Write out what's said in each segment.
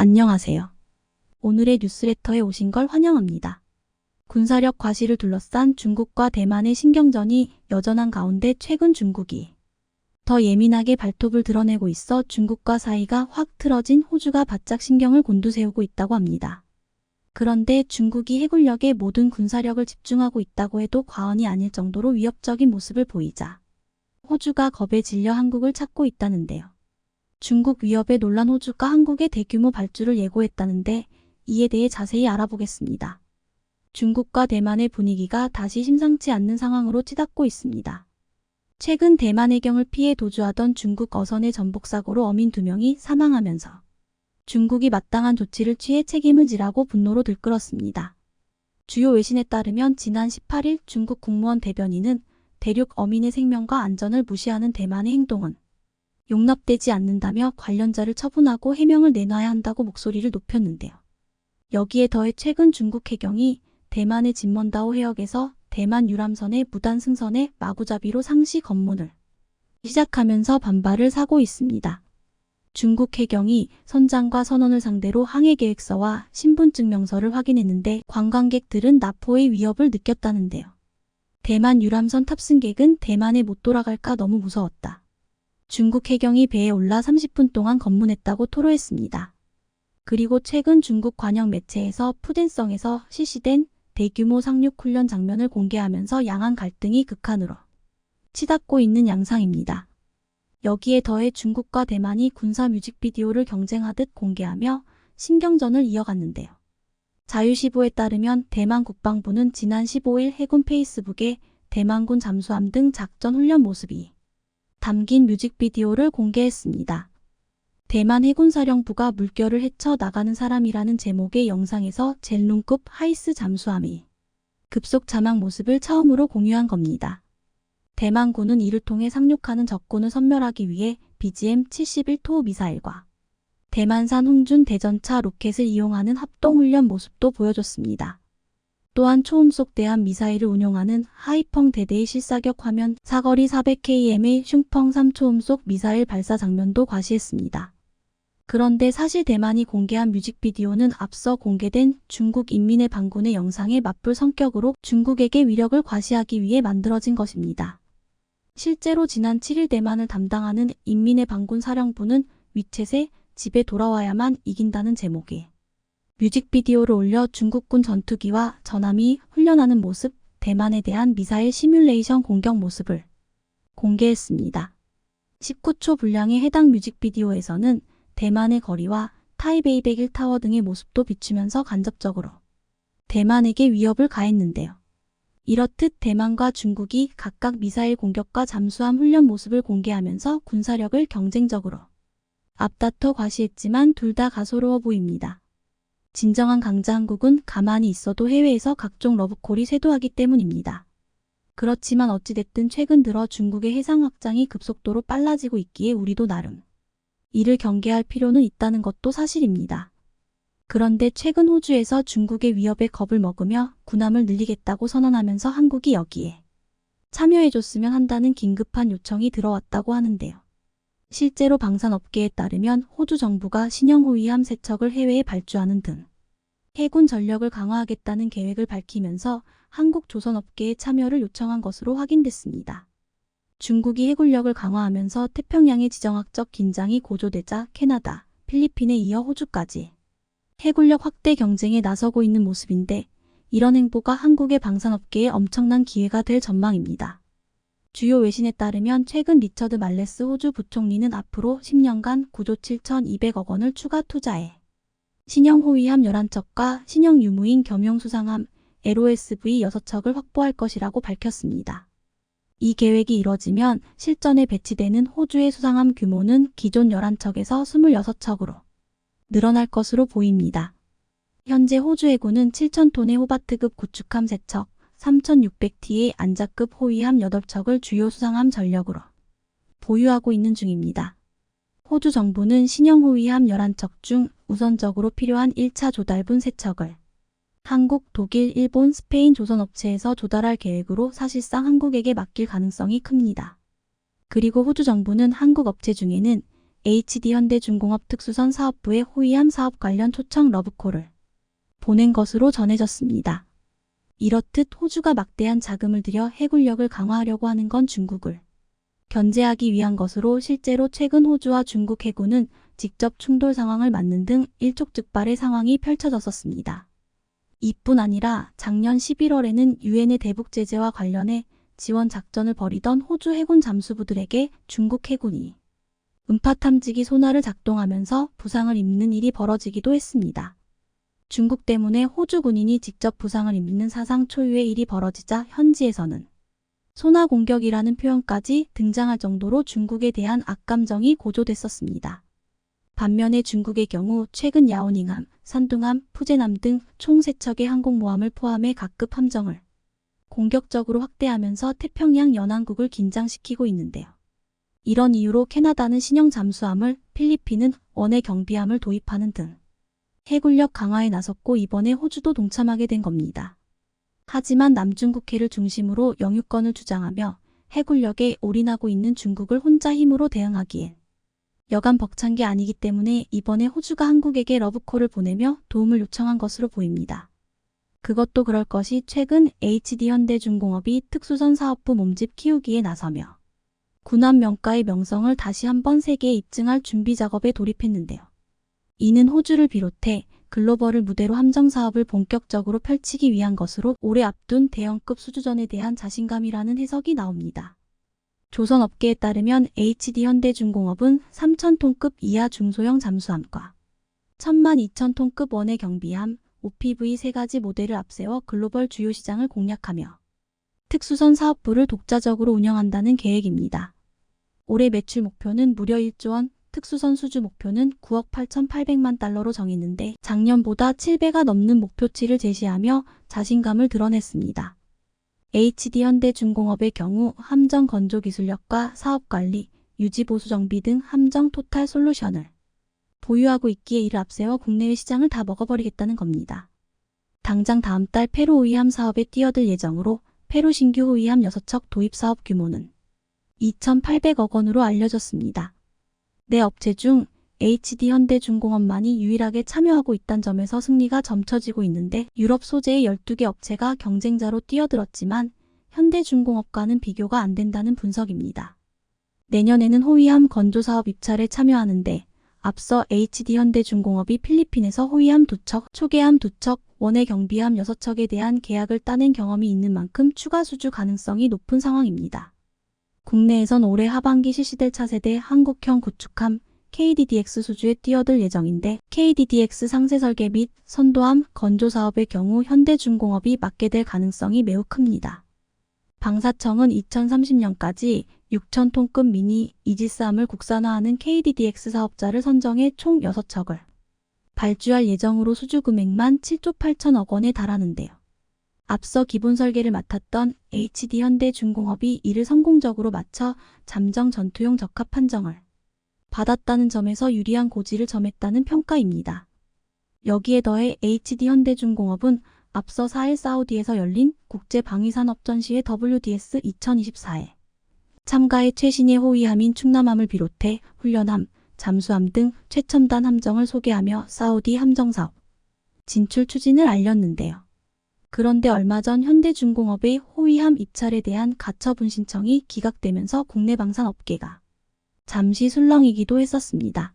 안녕하세요. 오늘의 뉴스레터에 오신 걸 환영합니다. 군사력 과시를 둘러싼 중국과 대만의 신경전이 여전한 가운데 최근 중국이 더 예민하게 발톱을 드러내고 있어 중국과 사이가 확 틀어진 호주가 바짝 신경을 곤두세우고 있다고 합니다. 그런데 중국이 해군력에 모든 군사력을 집중하고 있다고 해도 과언이 아닐 정도로 위협적인 모습을 보이자 호주가 겁에 질려 한국을 찾고 있다는데요. 중국 위협에 놀란 호주가 한국의 대규모 발주를 예고했다는데 이에 대해 자세히 알아보겠습니다. 중국과 대만의 분위기가 다시 심상치 않는 상황으로 치닫고 있습니다. 최근 대만 해경을 피해 도주하던 중국 어선의 전복사고로 어민 2명이 사망하면서 중국이 마땅한 조치를 취해 책임을 지라고 분노로 들끓었습니다. 주요 외신에 따르면 지난 18일 중국 국무원 대변인은 대륙 어민의 생명과 안전을 무시하는 대만의 행동은 용납되지 않는다며 관련자를 처분하고 해명을 내놔야 한다고 목소리를 높였는데요. 여기에 더해 최근 중국 해경이 대만의 진먼다오 해역에서 대만 유람선의 무단 승선에 마구잡이로 상시 검문을 시작하면서 반발을 사고 있습니다. 중국 해경이 선장과 선원을 상대로 항해계획서와 신분증명서를 확인했는데 관광객들은 납포의 위협을 느꼈다는데요. 대만 유람선 탑승객은 대만에 못 돌아갈까 너무 무서웠다. 중국 해경이 배에 올라 30분 동안 검문했다고 토로했습니다. 그리고 최근 중국 관영 매체에서 푸젠성에서 실시된 대규모 상륙 훈련 장면을 공개하면서 양안 갈등이 극한으로 치닫고 있는 양상입니다. 여기에 더해 중국과 대만이 군사 뮤직비디오를 경쟁하듯 공개하며 신경전을 이어갔는데요. 자유시보에 따르면 대만 국방부는 지난 15일 해군 페이스북에 대만군 잠수함 등 작전 훈련 모습이 담긴 뮤직비디오를 공개했습니다. 대만 해군사령부가 물결을 헤쳐 나가는 사람이라는 제목의 영상에서 젤룽급 하이스 잠수함이 급속 자막 모습을 처음으로 공유한 겁니다. 대만군은 이를 통해 상륙하는 적군을 섬멸하기 위해 BGM-71토 미사일과 대만산 홍준 대전차 로켓을 이용하는 합동훈련 모습도 보여줬습니다. 또한 초음속 대함 미사일을 운용하는 하이펑 대대의 실사격 화면 사거리 400km의 슝펑 3초음속 미사일 발사 장면도 과시했습니다. 그런데 사실 대만이 공개한 뮤직비디오는 앞서 공개된 중국 인민의 반군의 영상에 맞불 성격으로 중국에게 위력을 과시하기 위해 만들어진 것입니다. 실제로 지난 7일 대만을 담당하는 인민의 반군 사령부는 위챗에 집에 돌아와야만 이긴다는 제목의 뮤직비디오를 올려 중국군 전투기와 전함이 훈련하는 모습, 대만에 대한 미사일 시뮬레이션 공격 모습을 공개했습니다. 19초 분량의 해당 뮤직비디오에서는 대만의 거리와 타이베이 101타워 등의 모습도 비추면서 간접적으로 대만에게 위협을 가했는데요. 이렇듯 대만과 중국이 각각 미사일 공격과 잠수함 훈련 모습을 공개하면서 군사력을 경쟁적으로 앞다퉈 과시했지만 둘 다 가소로워 보입니다. 진정한 강자 한국은 가만히 있어도 해외에서 각종 러브콜이 쇄도하기 때문입니다. 그렇지만 어찌됐든 최근 들어 중국의 해상 확장이 급속도로 빨라지고 있기에 우리도 나름 이를 경계할 필요는 있다는 것도 사실입니다. 그런데 최근 호주에서 중국의 위협에 겁을 먹으며 군함을 늘리겠다고 선언하면서 한국이 여기에 참여해줬으면 한다는 긴급한 요청이 들어왔다고 하는데요. 실제로 방산업계에 따르면 호주 정부가 신형 호위함 3척을 해외에 발주하는 등 해군 전력을 강화하겠다는 계획을 밝히면서 한국 조선업계의 참여를 요청한 것으로 확인됐습니다. 중국이 해군력을 강화하면서 태평양의 지정학적 긴장이 고조되자 캐나다, 필리핀에 이어 호주까지 해군력 확대 경쟁에 나서고 있는 모습인데 이런 행보가 한국의 방산업계에 엄청난 기회가 될 전망입니다. 주요 외신에 따르면 최근 리처드 말레스 호주 부총리는 앞으로 10년간 9조 7,200억 원을 추가 투자해 신형 호위함 11척과 신형 유무인 겸용 수상함 LOSV 6척을 확보할 것이라고 밝혔습니다. 이 계획이 이뤄지면 실전에 배치되는 호주의 수상함 규모는 기존 11척에서 26척으로 늘어날 것으로 보입니다. 현재 호주 해군은 7,000톤의 호바트급 구축함 3척, 3,600T의 안자급 호위함 8척을 주요 수상함 전력으로 보유하고 있는 중입니다. 호주 정부는 신형 호위함 11척 중 우선적으로 필요한 1차 조달분 3척을 한국, 독일, 일본, 스페인 조선업체에서 조달할 계획으로 사실상 한국에게 맡길 가능성이 큽니다. 그리고 호주 정부는 한국 업체 중에는 HD현대중공업 특수선 사업부에 호위함 사업 관련 초청 러브콜을 보낸 것으로 전해졌습니다. 이렇듯 호주가 막대한 자금을 들여 해군력을 강화하려고 하는 건 중국을 견제하기 위한 것으로 실제로 최근 호주와 중국 해군은 직접 충돌 상황을 맞는 등 일촉즉발의 상황이 펼쳐졌었습니다. 이뿐 아니라 작년 11월에는 유엔의 대북 제재와 관련해 지원 작전을 벌이던 호주 해군 잠수부들에게 중국 해군이 음파 탐지기 소나를 작동하면서 부상을 입는 일이 벌어지기도 했습니다. 중국 때문에 호주 군인이 직접 부상을 입는 사상 초유의 일이 벌어지자 현지에서는 소나 공격이라는 표현까지 등장할 정도로 중국에 대한 악감정이 고조됐었습니다. 반면에 중국의 경우 최근 야오닝함, 산둥함, 푸제남 등 총 3척의 항공모함을 포함해 각급 함정을 공격적으로 확대하면서 태평양 연안국을 긴장시키고 있는데요. 이런 이유로 캐나다는 신형 잠수함을, 필리핀은 원해 경비함을 도입하는 등 해군력 강화에 나섰고 이번에 호주도 동참하게 된 겁니다. 하지만 남중국해를 중심으로 영유권을 주장하며 해군력에 올인하고 있는 중국을 혼자 힘으로 대응하기엔 여간 벅찬 게 아니기 때문에 이번에 호주가 한국에게 러브콜을 보내며 도움을 요청한 것으로 보입니다. 그것도 그럴 것이 최근 HD현대중공업이 특수선 사업부 몸집 키우기에 나서며 군함 명가의 명성을 다시 한번 세계에 입증할 준비 작업에 돌입했는데요. 이는 호주를 비롯해 글로벌을 무대로 함정 사업을 본격적으로 펼치기 위한 것으로 올해 앞둔 대형급 수주전에 대한 자신감이라는 해석이 나옵니다. 조선업계에 따르면 HD현대중공업은 3,000톤급 이하 중소형 잠수함과 12,000톤급 원해 경비함, OPV 3가지 모델을 앞세워 글로벌 주요 시장을 공략하며 특수선 사업부를 독자적으로 운영한다는 계획입니다. 올해 매출 목표는 무려 1조 원, 특수선 수주 목표는 9억 8,800만 달러로 정했는데 작년보다 7배가 넘는 목표치를 제시하며 자신감을 드러냈습니다. HD현대중공업의 경우 함정 건조 기술력과 사업관리, 유지보수 정비 등 함정 토탈 솔루션을 보유하고 있기에 이를 앞세워 국내외 시장을 다 먹어버리겠다는 겁니다. 당장 다음 달 페루 호위함 사업에 뛰어들 예정으로 페루 신규 호위함 6척 도입 사업 규모는 2,800억 원으로 알려졌습니다. 네 업체 중 HD현대중공업만이 유일하게 참여하고 있다는 점에서 승리가 점쳐지고 있는데 유럽 소재의 12개 업체가 경쟁자로 뛰어들었지만 현대중공업과는 비교가 안 된다는 분석입니다. 내년에는 호위함 건조사업 입찰에 참여하는데 앞서 HD현대중공업이 필리핀에서 호위함 2척, 초계함 2척, 원해 경비함 6척에 대한 계약을 따낸 경험이 있는 만큼 추가 수주 가능성이 높은 상황입니다. 국내에선 올해 하반기 실시될 차세대 한국형 구축함 KDDX 수주에 뛰어들 예정인데 KDDX 상세 설계 및 선도함 건조 사업의 경우 현대중공업이 맡게 될 가능성이 매우 큽니다. 방사청은 2030년까지 6,000톤급 미니 이지스함을 국산화하는 KDDX 사업자를 선정해 총 6척을 발주할 예정으로 수주 금액만 7조 8천억 원에 달하는데요. 앞서 기본 설계를 맡았던 HD현대중공업이 이를 성공적으로 마쳐 잠정 전투용 적합 판정을 받았다는 점에서 유리한 고지를 점했다는 평가입니다. 여기에 더해 HD현대중공업은 앞서 4일 사우디에서 열린 국제방위산업전시회 WDS 2024에 참가해 최신의 호위함인 충남함을 비롯해 훈련함, 잠수함 등 최첨단 함정을 소개하며 사우디 함정사업 진출 추진을 알렸는데요. 그런데 얼마 전 현대중공업의 호위함 입찰에 대한 가처분 신청이 기각되면서 국내 방산업계가 잠시 술렁이기도 했었습니다.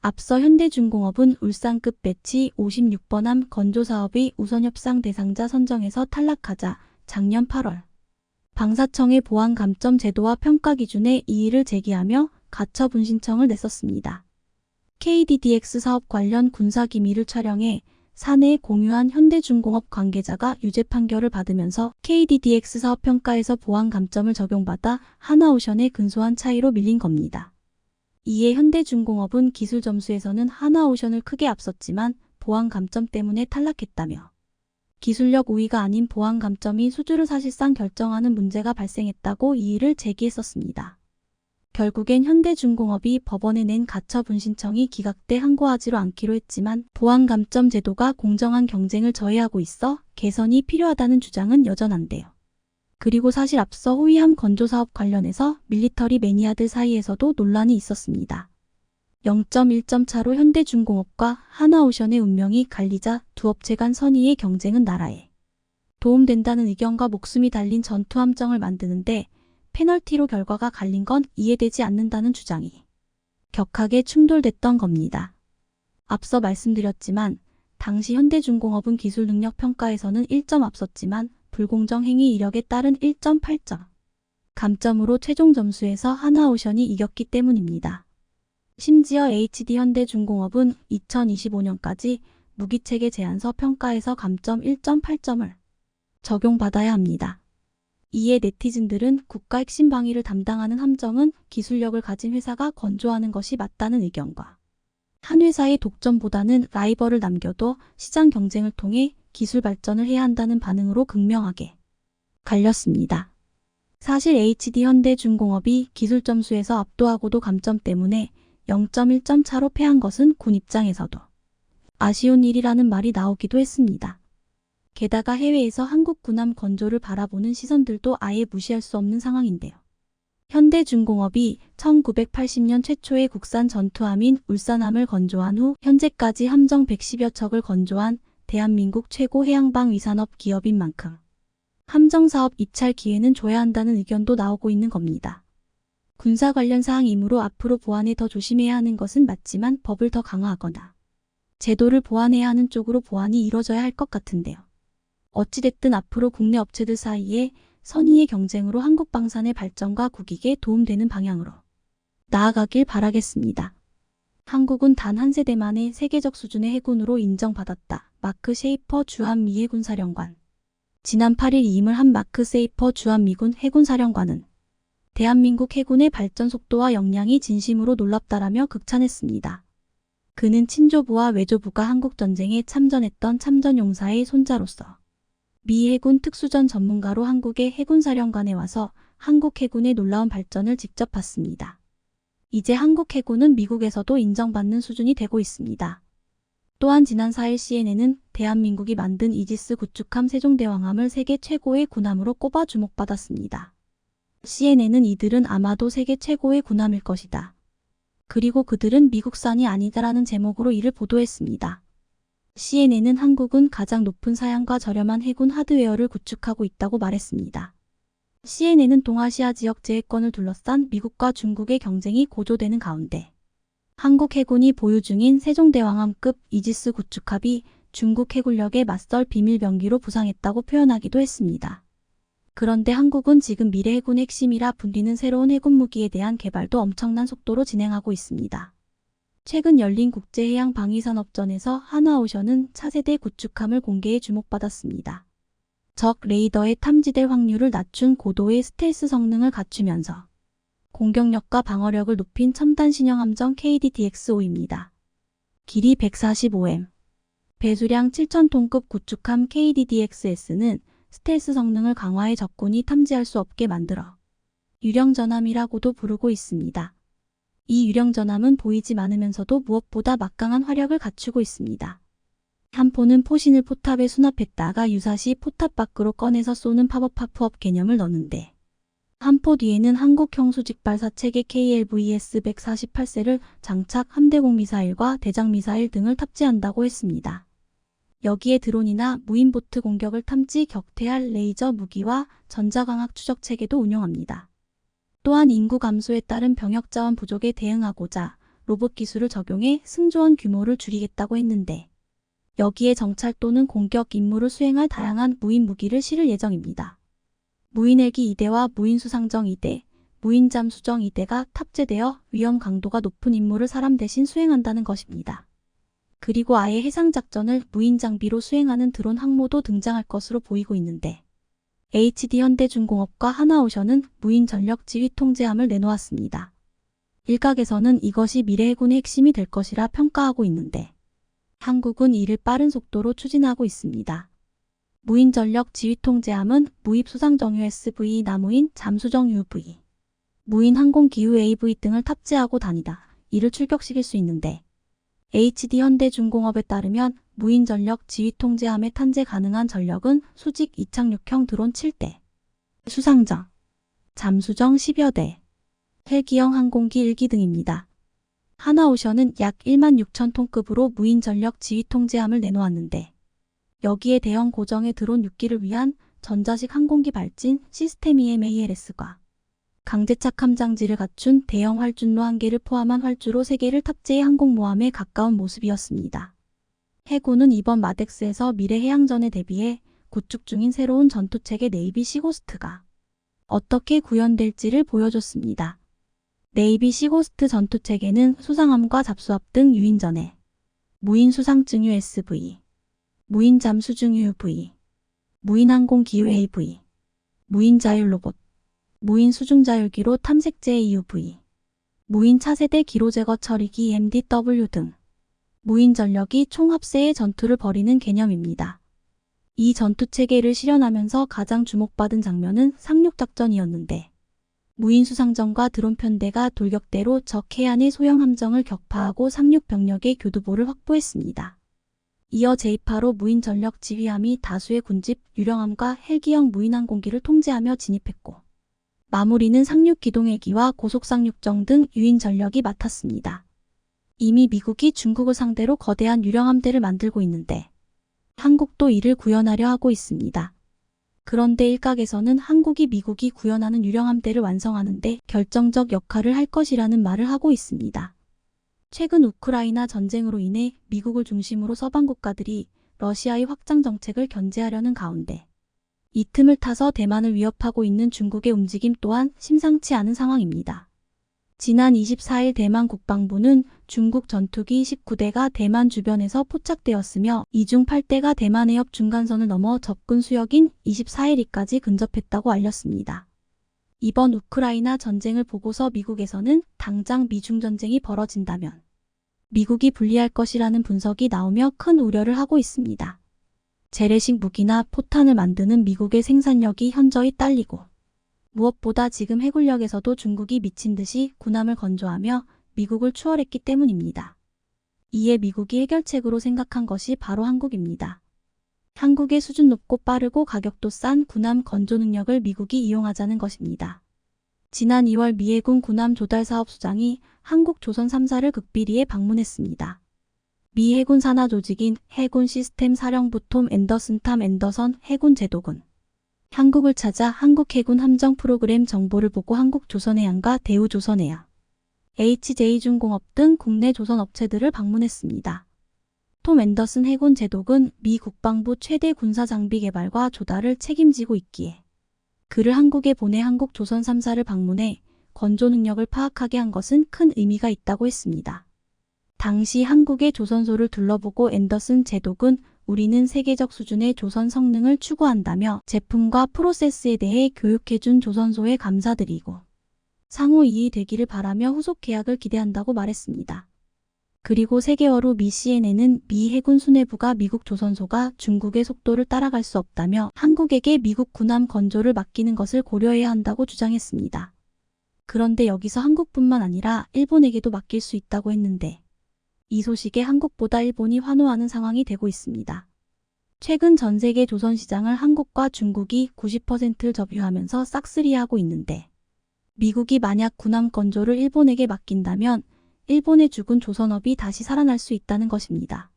앞서 현대중공업은 울산급 배치 56번함 건조사업의 우선협상 대상자 선정에서 탈락하자 작년 8월 방사청의 보안 감점 제도와 평가 기준에 이의를 제기하며 가처분 신청을 냈었습니다. KDDX 사업 관련 군사기밀을 촬영해 사내에 공유한 현대중공업 관계자가 유죄 판결을 받으면서 KDDX 사업 평가에서 보안 감점을 적용받아 하나오션의 근소한 차이로 밀린 겁니다. 이에 현대중공업은 기술 점수에서는 하나오션을 크게 앞섰지만 보안 감점 때문에 탈락했다며 기술력 우위가 아닌 보안 감점이 수주를 사실상 결정하는 문제가 발생했다고 이의를 제기했었습니다. 결국엔 현대중공업이 법원에 낸 가처분 신청이 기각돼 항고하지로 않기로 했지만 보안 감점 제도가 공정한 경쟁을 저해하고 있어 개선이 필요하다는 주장은 여전한데요. 그리고 사실 앞서 호위함 건조 사업 관련해서 밀리터리 매니아들 사이에서도 논란이 있었습니다. 0.1점 차로 현대중공업과 하나오션의 운명이 갈리자 두 업체 간 선의의 경쟁은 나라에 도움된다는 의견과 목숨이 달린 전투함정을 만드는데 페널티로 결과가 갈린 건 이해되지 않는다는 주장이 격하게 충돌됐던 겁니다. 앞서 말씀드렸지만 당시 현대중공업은 기술 능력 평가에서는 1점 앞섰지만 불공정 행위 이력에 따른 1.8점 감점으로 최종 점수에서 하나오션이 이겼기 때문입니다. 심지어 HD 현대중공업은 2025년까지 무기체계 제안서 평가에서 감점 1.8점을 적용받아야 합니다. 이에 네티즌들은 국가 핵심 방위를 담당하는 함정은 기술력을 가진 회사가 건조하는 것이 맞다는 의견과 한 회사의 독점보다는 라이벌을 남겨도 시장 경쟁을 통해 기술 발전을 해야 한다는 반응으로 극명하게 갈렸습니다. 사실 HD 현대중공업이 기술 점수에서 압도하고도 감점 때문에 0.1점 차로 패한 것은 군 입장에서도 아쉬운 일이라는 말이 나오기도 했습니다. 게다가 해외에서 한국 군함 건조를 바라보는 시선들도 아예 무시할 수 없는 상황인데요. 현대중공업이 1980년 최초의 국산 전투함인 울산함을 건조한 후 현재까지 함정 110여 척을 건조한 대한민국 최고 해양방 위산업 기업인 만큼 함정사업 입찰 기회는 줘야 한다는 의견도 나오고 있는 겁니다. 군사 관련 사항이므로 앞으로 보안에 더 조심해야 하는 것은 맞지만 법을 더 강화하거나 제도를 보완해야 하는 쪽으로 보완이 이뤄져야 할 것 같은데요. 어찌됐든 앞으로 국내 업체들 사이에 선의의 경쟁으로 한국 방산의 발전과 국익에 도움되는 방향으로 나아가길 바라겠습니다. 한국은 단 한 세대만에 세계적 수준의 해군으로 인정받았다. 마크 셰이퍼 주한미 해군사령관. 지난 8일 이임을 한 마크 셰이퍼 주한미군 해군사령관은 대한민국 해군의 발전 속도와 역량이 진심으로 놀랍다라며 극찬했습니다. 그는 친조부와 외조부가 한국전쟁에 참전했던 참전용사의 손자로서 미 해군 특수전 전문가로 한국의 해군사령관에 와서 한국 해군의 놀라운 발전을 직접 봤습니다. 이제 한국 해군은 미국에서도 인정받는 수준이 되고 있습니다. 또한 지난 4일 CNN은 대한민국이 만든 이지스 구축함 세종대왕함을 세계 최고의 군함으로 꼽아 주목받았습니다. CNN은 이들은 아마도 세계 최고의 군함일 것이다. 그리고 그들은 미국산이 아니다라는 제목으로 이를 보도했습니다. CNN은 한국은 가장 높은 사양과 저렴한 해군 하드웨어를 구축하고 있다고 말했습니다. CNN은 동아시아 지역 제해권을 둘러싼 미국과 중국의 경쟁이 고조되는 가운데 한국 해군이 보유 중인 세종대왕함급 이지스 구축함이 중국 해군력에 맞설 비밀병기로 부상했다고 표현하기도 했습니다. 그런데 한국은 지금 미래 해군의 핵심이라 불리는 새로운 해군 무기에 대한 개발도 엄청난 속도로 진행하고 있습니다. 최근 열린 국제해양방위산업전에서 하나오션은 차세대 구축함을 공개해 주목받았습니다. 적 레이더에 탐지될 확률을 낮춘 고도의 스텔스 성능을 갖추면서 공격력과 방어력을 높인 첨단 신형 함정 KDDX-5입니다. 길이 145m, 배수량 7,000톤급 구축함 KDDX-S는 스텔스 성능을 강화해 적군이 탐지할 수 없게 만들어 유령전함이라고도 부르고 있습니다. 이 유령전함은 보이지 않으면서도 무엇보다 막강한 화력을 갖추고 있습니다. 한 포는 포신을 포탑에 수납했다가 유사시 포탑 밖으로 꺼내서 쏘는 팝업 개념을 넣는데 한 포 뒤에는 한국형 수직발사 체계 KLVS-148셀을 장착 함대공 미사일과 대장 미사일 등을 탑재한다고 했습니다. 여기에 드론이나 무인보트 공격을 탐지 격퇴할 레이저 무기와 전자광학 추적 체계도 운용합니다. 또한 인구 감소에 따른 병역 자원 부족에 대응하고자 로봇 기술을 적용해 승조원 규모를 줄이겠다고 했는데 여기에 정찰 또는 공격 임무를 수행할 다양한 무인 무기를 실을 예정입니다. 무인 헬기 2대와 무인 수상정 2대, 무인 잠수정 2대가 탑재되어 위험 강도가 높은 임무를 사람 대신 수행한다는 것입니다. 그리고 아예 해상작전을 무인 장비로 수행하는 드론 항모도 등장할 것으로 보이고 있는데 HD 현대중공업과 하나오션은 무인 전력 지휘 통제함을 내놓았습니다. 일각에서는 이것이 미래 해군의 핵심이 될 것이라 평가하고 있는데 한국은 이를 빠른 속도로 추진하고 있습니다. 무인 전력 지휘 통제함은 무입 수상정 USV, 나무인 잠수정 UV, 무인 항공 기후 AV 등을 탑재하고 다니다 이를 출격시킬 수 있는데 HD 현대중공업에 따르면 무인 전력 지휘 통제함에 탑재 가능한 전력은 수직 이착륙형 드론 7대, 수상정, 잠수정 10여 대, 헬기형 항공기 1기 등입니다. 하나오션은 약 1만 6천 톤급으로 무인 전력 지휘 통제함을 내놓았는데 여기에 대형 고정의 드론 6기를 위한 전자식 항공기 발진 시스템 EMALS과 강제 착함 장지를 갖춘 대형 활준로 1개를 포함한 활주로 3개를 탑재해 항공모함에 가까운 모습이었습니다. 해군은 이번 마덱스에서 미래 해양전에 대비해 구축 중인 새로운 전투체계 네이비 시고스트가 어떻게 구현될지를 보여줬습니다. 네이비 시고스트 전투체계는 수상함과 잡수합 등 유인전에 무인 수상 증유 SV, 무인 잠수 증유 UV, 무인 항공 기유 AV, 무인 자율 로봇, 무인 수중 자율기로 탐색제 AUV, 무인 차세대 기로 제거 처리기 MDW 등 무인 전력이 총합세의 전투를 벌이는 개념입니다. 이 전투체계를 실현하면서 가장 주목받은 장면은 상륙작전이었는데 무인 수상전과 드론 편대가 돌격대로 적 해안의 소형 함정을 격파하고 상륙 병력의 교두보를 확보했습니다. 이어 제2파로 무인 전력 지휘함이 다수의 군집, 유령함과 헬기형 무인 항공기를 통제하며 진입했고 마무리는 상륙 기동헬기와 고속 상륙정 등 유인 전력이 맡았습니다. 이미 미국이 중국을 상대로 거대한 유령함대를 만들고 있는데 한국도 이를 구현하려 하고 있습니다. 그런데 일각에서는 한국이 미국이 구현하는 유령함대를 완성하는 데 결정적 역할을 할 것이라는 말을 하고 있습니다. 최근 우크라이나 전쟁으로 인해 미국을 중심으로 서방 국가들이 러시아의 확장 정책을 견제하려는 가운데 이 틈을 타서 대만을 위협하고 있는 중국의 움직임 또한 심상치 않은 상황입니다. 지난 24일 대만 국방부는 중국 전투기 19대가 대만 주변에서 포착되었으며 이 중 8대가 대만 해협 중간선을 넘어 접근 수역인 24일까지 근접했다고 알렸습니다. 이번 우크라이나 전쟁을 보고서 미국에서는 당장 미중 전쟁이 벌어진다면 미국이 불리할 것이라는 분석이 나오며 큰 우려를 하고 있습니다. 재래식 무기나 포탄을 만드는 미국의 생산력이 현저히 딸리고 무엇보다 지금 해군력에서도 중국이 미친 듯이 군함을 건조하며 미국을 추월했기 때문입니다. 이에 미국이 해결책으로 생각한 것이 바로 한국입니다. 한국의 수준 높고 빠르고 가격도 싼 군함 건조 능력을 미국이 이용하자는 것입니다. 지난 2월 미 해군 군함 조달 사업 수장이 한국 조선 3사를 극비리에 방문했습니다. 미 해군 산하 조직인 해군 시스템 사령부 톰 앤더슨 해군 제독은 한국을 찾아 한국 해군 함정 프로그램 정보를 보고 한국조선해양과 대우조선해양, HJ중공업 등 국내 조선 업체들을 방문했습니다. 톰 앤더슨 해군 제독은 미 국방부 최대 군사 장비 개발과 조달을 책임지고 있기에 그를 한국에 보내 한국 조선 3사를 방문해 건조 능력을 파악하게 한 것은 큰 의미가 있다고 했습니다. 당시 한국의 조선소를 둘러보고 앤더슨 제독은 우리는 세계적 수준의 조선 성능을 추구한다며 제품과 프로세스에 대해 교육해준 조선소에 감사드리고 상호 이해되기를 바라며 후속 계약을 기대한다고 말했습니다. 그리고 3개월 후 미 CNN은 미 해군 수뇌부가 미국 조선소가 중국의 속도를 따라갈 수 없다며 한국에게 미국 군함 건조를 맡기는 것을 고려해야 한다고 주장했습니다. 그런데 여기서 한국뿐만 아니라 일본에게도 맡길 수 있다고 했는데 이 소식에 한국보다 일본이 환호하는 상황이 되고 있습니다. 최근 전 세계 조선 시장을 한국과 중국이 90%를 점유하면서 싹쓸이하고 있는데 미국이 만약 군함 건조를 일본에게 맡긴다면 일본의 죽은 조선업이 다시 살아날 수 있다는 것입니다.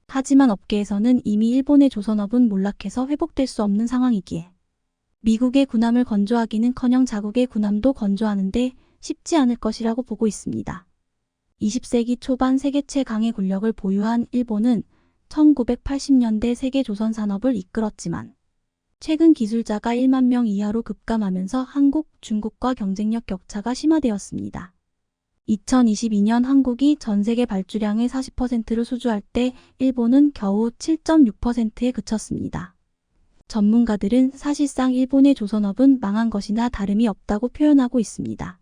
하지만 업계에서는 이미 일본의 조선업은 몰락해서 회복될 수 없는 상황이기에 미국의 군함을 건조하기는커녕 자국의 군함도 건조하는데 쉽지 않을 것이라고 보고 있습니다. 20세기 초반 세계 최강의 군력을 보유한 일본은 1980년대 세계 조선 산업을 이끌었지만 최근 기술자가 1만 명 이하로 급감하면서 한국, 중국과 경쟁력 격차가 심화되었습니다. 2022년 한국이 전 세계 발주량의 40%를 수주할 때 일본은 겨우 7.6%에 그쳤습니다. 전문가들은 사실상 일본의 조선업은 망한 것이나 다름이 없다고 표현하고 있습니다.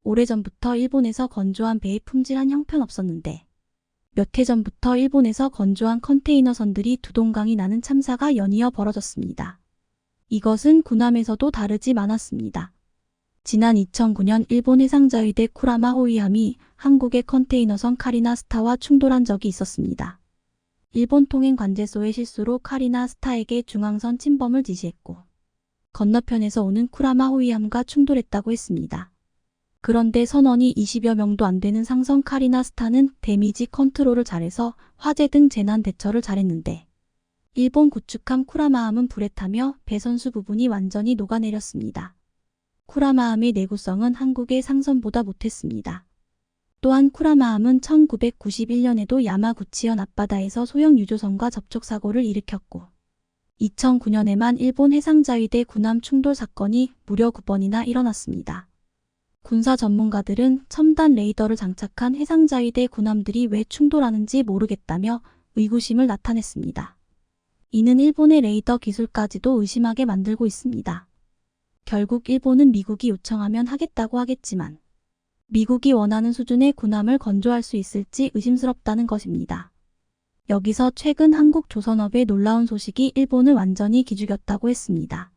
오래전부터 일본에서 건조한 배에 품질한 형편없었는데 몇 해 전부터 일본에서 건조한 컨테이너선들이 두동강이 나는 참사가 연이어 벌어졌습니다. 이것은 군함에서도 다르지 않았습니다. 지난 2009년 일본 해상자위대 쿠라마 호위함이 한국의 컨테이너선 카리나 스타와 충돌한 적이 있었습니다. 일본 통행관제소의 실수로 카리나 스타에게 중앙선 침범을 지시했고 건너편에서 오는 쿠라마 호위함과 충돌했다고 했습니다. 그런데 선원이 20여 명도 안 되는 상성 카리나 스타는 데미지 컨트롤을 잘해서 화재 등 재난 대처를 잘했는데 일본 구축함 쿠라마함은 불에 타며 배선수 부분이 완전히 녹아내렸습니다. 쿠라마함의 내구성은 한국의 상선보다 못했습니다. 또한 쿠라마함은 1991년에도 야마구치현 앞바다에서 소형 유조선과 접촉사고를 일으켰고 2009년에만 일본 해상자위대 군함 충돌 사건이 무려 9번이나 일어났습니다. 군사 전문가들은 첨단 레이더를 장착한 해상자위대 군함들이 왜 충돌하는지 모르겠다며 의구심을 나타냈습니다. 이는 일본의 레이더 기술까지도 의심하게 만들고 있습니다. 결국 일본은 미국이 요청하면 하겠다고 하겠지만 미국이 원하는 수준의 군함을 건조할 수 있을지 의심스럽다는 것입니다. 여기서 최근 한국 조선업의 놀라운 소식이 일본을 완전히 기죽였다고 했습니다.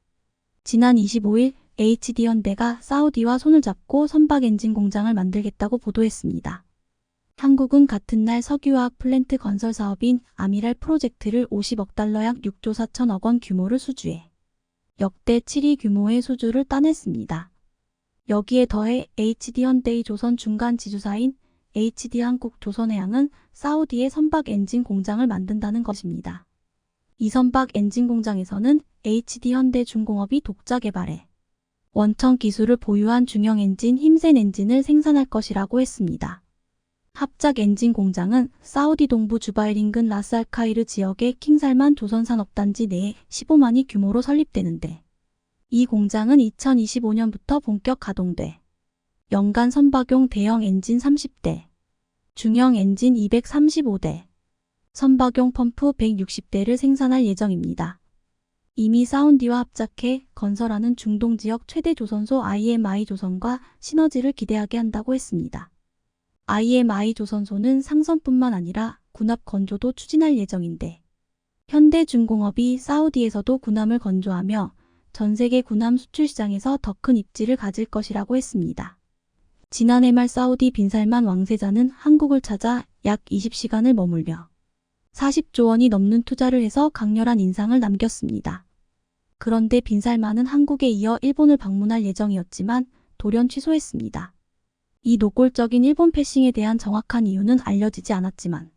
지난 25일 HD현대가 사우디와 손을 잡고 선박 엔진 공장을 만들겠다고 보도했습니다. 한국은 같은 날 석유화학 플랜트 건설 사업인 아미랄 프로젝트를 50억 달러 약 6조 4천억 원 규모를 수주해 역대 7위 규모의 수주를 따냈습니다. 여기에 더해 HD현대의 조선 중간 지주사인 HD한국조선해양은 사우디에 선박 엔진 공장을 만든다는 것입니다. 이 선박 엔진 공장에서는 HD현대중공업이 독자 개발해 원천 기술을 보유한 중형 엔진 힘센 엔진을 생산할 것이라고 했습니다. 합작 엔진 공장은 사우디 동부 주바일 인근 라스알카이르 지역의 킹살만 조선산업단지 내에 15만이 규모로 설립되는데 이 공장은 2025년부터 본격 가동돼 연간 선박용 대형 엔진 30대, 중형 엔진 235대, 선박용 펌프 160대를 생산할 예정입니다. 이미 사우디와 합작해 건설하는 중동 지역 최대 조선소 IMI 조선과 시너지를 기대하게 한다고 했습니다. IMI 조선소는 상선뿐만 아니라 군합 건조도 추진할 예정인데 현대중공업이 사우디에서도 군함을 건조하며 전 세계 군함 수출 시장에서 더 큰 입지를 가질 것이라고 했습니다. 지난해 말 사우디 빈살만 왕세자는 한국을 찾아 약 20시간을 머물며 40조 원이 넘는 투자를 해서 강렬한 인상을 남겼습니다. 그런데 빈살만은 한국에 이어 일본을 방문할 예정이었지만 돌연 취소했습니다. 이 노골적인 일본 패싱에 대한 정확한 이유는 알려지지 않았지만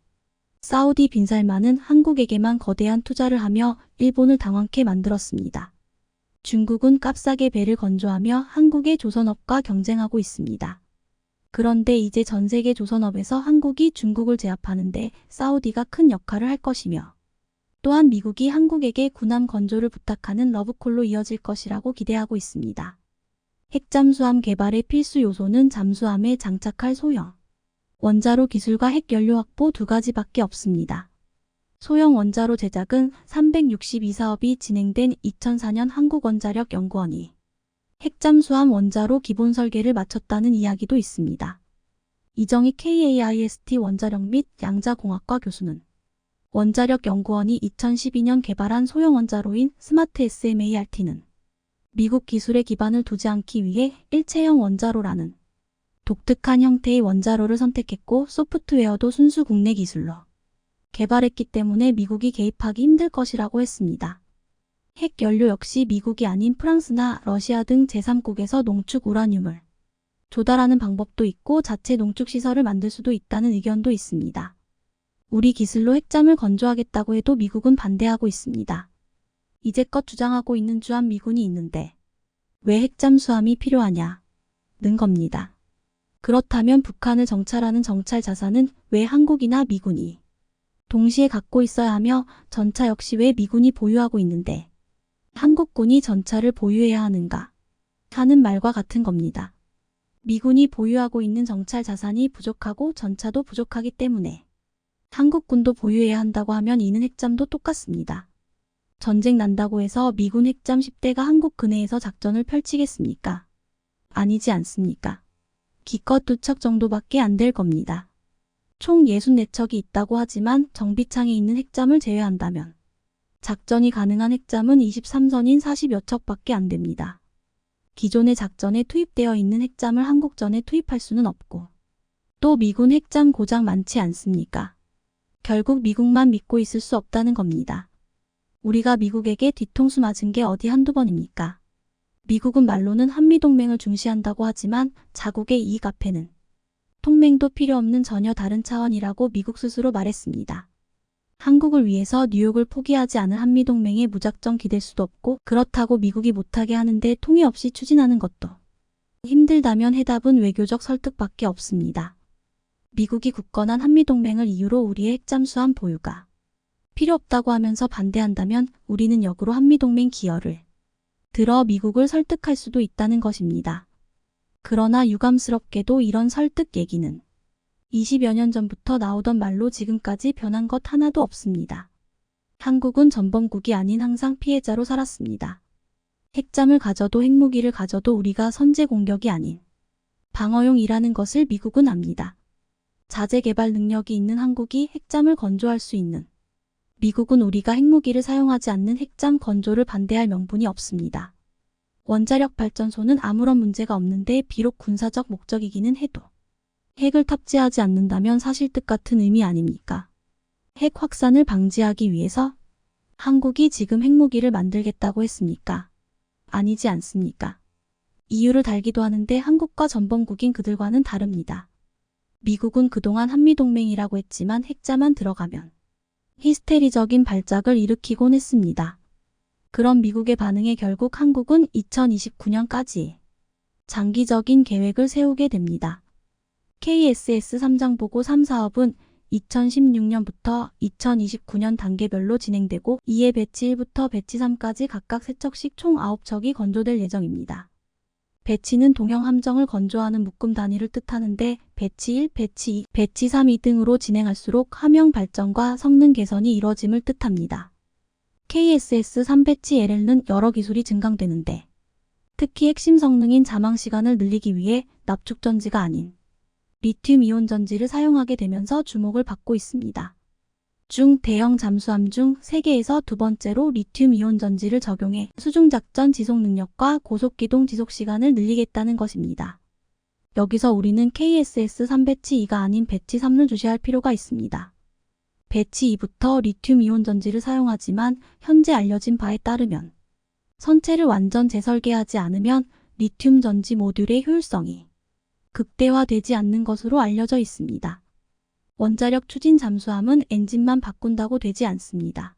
사우디 빈살만은 한국에게만 거대한 투자를 하며 일본을 당황케 만들었습니다. 중국은 값싸게 배를 건조하며 한국의 조선업과 경쟁하고 있습니다. 그런데 이제 전 세계 조선업에서 한국이 중국을 제압하는데 사우디가 큰 역할을 할 것이며 또한 미국이 한국에게 군함 건조를 부탁하는 러브콜로 이어질 것이라고 기대하고 있습니다. 핵잠수함 개발의 필수 요소는 잠수함에 장착할 소형 원자로 기술과 핵연료 확보 두 가지밖에 없습니다. 소형 원자로 제작은 362사업이 진행된 2004년 한국원자력연구원이 핵잠수함 원자로 기본 설계를 마쳤다는 이야기도 있습니다. 이정희 KAIST 원자력 및 양자공학과 교수는 원자력연구원이 2012년 개발한 소형 원자로인 스마트 SMART는 미국 기술에 기반을 두지 않기 위해 일체형 원자로라는 독특한 형태의 원자로를 선택했고 소프트웨어도 순수 국내 기술로 개발했기 때문에 미국이 개입하기 힘들 것이라고 했습니다. 핵연료 역시 미국이 아닌 프랑스나 러시아 등 제3국에서 농축 우라늄을 조달하는 방법도 있고 자체 농축 시설을 만들 수도 있다는 의견도 있습니다. 우리 기술로 핵잠을 건조하겠다고 해도 미국은 반대하고 있습니다. 이제껏 주장하고 있는 주한미군이 있는데 왜 핵잠수함이 필요하냐는 겁니다. 그렇다면 북한을 정찰하는 정찰 자산은 왜 한국이나 미군이 동시에 갖고 있어야 하며 전차 역시 왜 미군이 보유하고 있는데 한국군이 전차를 보유해야 하는가 하는 말과 같은 겁니다. 미군이 보유하고 있는 정찰 자산이 부족하고 전차도 부족하기 때문에 한국군도 보유해야 한다고 하면 이는 핵잠도 똑같습니다. 전쟁 난다고 해서 미군 핵잠 10대가 한국 근해에서 작전을 펼치겠습니까? 아니지 않습니까? 기껏 2척 정도밖에 안 될 겁니다. 총 64척이 있다고 하지만 정비창에 있는 핵잠을 제외한다면 작전이 가능한 핵잠은 23선인 40여 척밖에 안 됩니다. 기존의 작전에 투입되어 있는 핵잠을 한국전에 투입할 수는 없고 또 미군 핵잠 고작 많지 않습니까? 결국 미국만 믿고 있을 수 없다는 겁니다. 우리가 미국에게 뒤통수 맞은 게 어디 한두 번입니까? 미국은 말로는 한미동맹을 중시한다고 하지만 자국의 이익 앞에는 동맹도 필요 없는 전혀 다른 차원이라고 미국 스스로 말했습니다. 한국을 위해서 뉴욕을 포기하지 않은 한미동맹에 무작정 기댈 수도 없고 그렇다고 미국이 못하게 하는데 통해 없이 추진하는 것도 힘들다면 해답은 외교적 설득밖에 없습니다. 미국이 굳건한 한미동맹을 이유로 우리의 핵잠수함 보유가 필요 없다고 하면서 반대한다면 우리는 역으로 한미동맹 기여를 들어 미국을 설득할 수도 있다는 것입니다. 그러나 유감스럽게도 이런 설득 얘기는 20여 년 전부터 나오던 말로 지금까지 변한 것 하나도 없습니다. 한국은 전범국이 아닌 항상 피해자로 살았습니다. 핵잠을 가져도 핵무기를 가져도 우리가 선제 공격이 아닌 방어용이라는 것을 미국은 압니다. 자재 개발 능력이 있는 한국이 핵잠을 건조할 수 있는 미국은 우리가 핵무기를 사용하지 않는 핵잠 건조를 반대할 명분이 없습니다. 원자력 발전소는 아무런 문제가 없는데 비록 군사적 목적이기는 해도 핵을 탑재하지 않는다면 사실 뜻 같은 의미 아닙니까? 핵 확산을 방지하기 위해서 한국이 지금 핵무기를 만들겠다고 했습니까? 아니지 않습니까? 이유를 달기도 하는데 한국과 전범국인 그들과는 다릅니다. 미국은 그동안 한미동맹이라고 했지만 핵잠만 들어가면 히스테리적인 발작을 일으키곤 했습니다. 그런 미국의 반응에 결국 한국은 2029년까지 장기적인 계획을 세우게 됩니다. KSS 3장 보고 3 사업은 2016년부터 2029년 단계별로 진행되고 이에 배치 1부터 배치 3까지 각각 3척씩 총 9척이 건조될 예정입니다. 배치는 동형 함정을 건조하는 묶음 단위를 뜻하는데 배치 1, 배치 2, 배치 3이 등으로 진행할수록 함형 발전과 성능 개선이 이뤄짐을 뜻합니다. KSS 3배치 LL는 여러 기술이 증강되는데 특히 핵심 성능인 자망 시간을 늘리기 위해 납축전지가 아닌 리튬이온 전지를 사용하게 되면서 주목을 받고 있습니다. 중대형 잠수함 중 세계에서 두 번째로 리튬이온 전지를 적용해 수중작전 지속 능력과 고속기동 지속 시간을 늘리겠다는 것입니다. 여기서 우리는 KSS 3배치 2가 아닌 배치 3을 주시할 필요가 있습니다. 배치 2부터 리튬이온 전지를 사용하지만 현재 알려진 바에 따르면 선체를 완전 재설계하지 않으면 리튬 전지 모듈의 효율성이 극대화되지 않는 것으로 알려져 있습니다. 원자력 추진 잠수함은 엔진만 바꾼다고 되지 않습니다.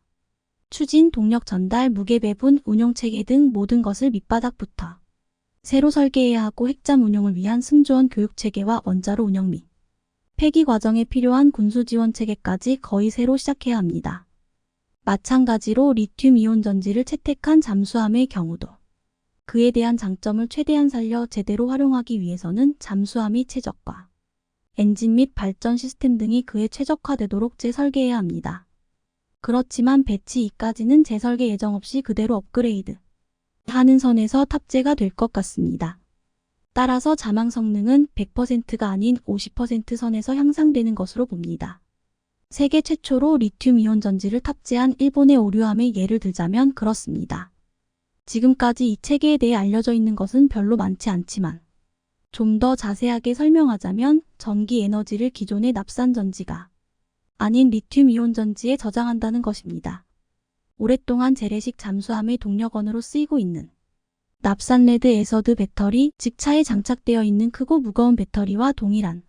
추진, 동력 전달, 무게 배분, 운용체계 등 모든 것을 밑바닥부터 새로 설계해야 하고 핵잠 운용을 위한 승조원 교육체계와 원자로 운영 및 폐기 과정에 필요한 군수 지원 체계까지 거의 새로 시작해야 합니다. 마찬가지로 리튬이온 전지를 채택한 잠수함의 경우도 그에 대한 장점을 최대한 살려 제대로 활용하기 위해서는 잠수함이 최적화, 엔진 및 발전 시스템 등이 그에 최적화되도록 재설계해야 합니다. 그렇지만 배치 2까지는 재설계 예정 없이 그대로 업그레이드 하는 선에서 탑재가 될 것 같습니다. 따라서 자망 성능은 100%가 아닌 50% 선에서 향상되는 것으로 봅니다. 세계 최초로 리튬이온 전지를 탑재한 일본의 오류함의 예를 들자면 그렇습니다. 지금까지 이 체계에 대해 알려져 있는 것은 별로 많지 않지만 좀 더 자세하게 설명하자면 전기 에너지를 기존의 납산 전지가 아닌 리튬이온 전지에 저장한다는 것입니다. 오랫동안 재래식 잠수함의 동력원으로 쓰이고 있는 납산 레드 에서드 배터리, 즉 차에 장착되어 있는 크고 무거운 배터리와 동일한